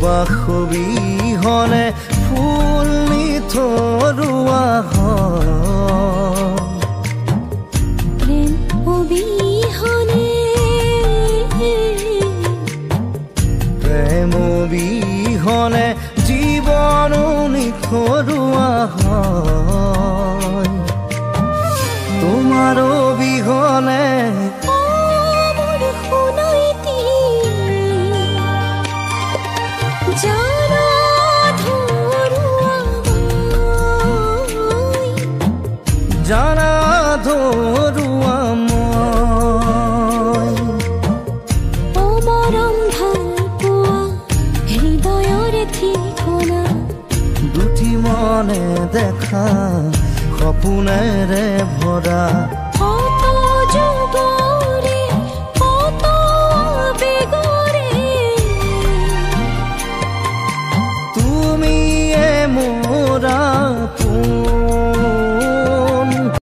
সুবাস অবিহনে ফুল নিথৰুৱা প্ৰেম অবিহনে প্ৰেম অবিহনে জীৱন নিথৰুৱা তোমাৰ অবিহনে জানা ধৰুৱা মই অমৰম ভাল পোৱা হৃদয়ৰে ঠিকনা দুটি মনে দেখা সপোনেৰে ভৰা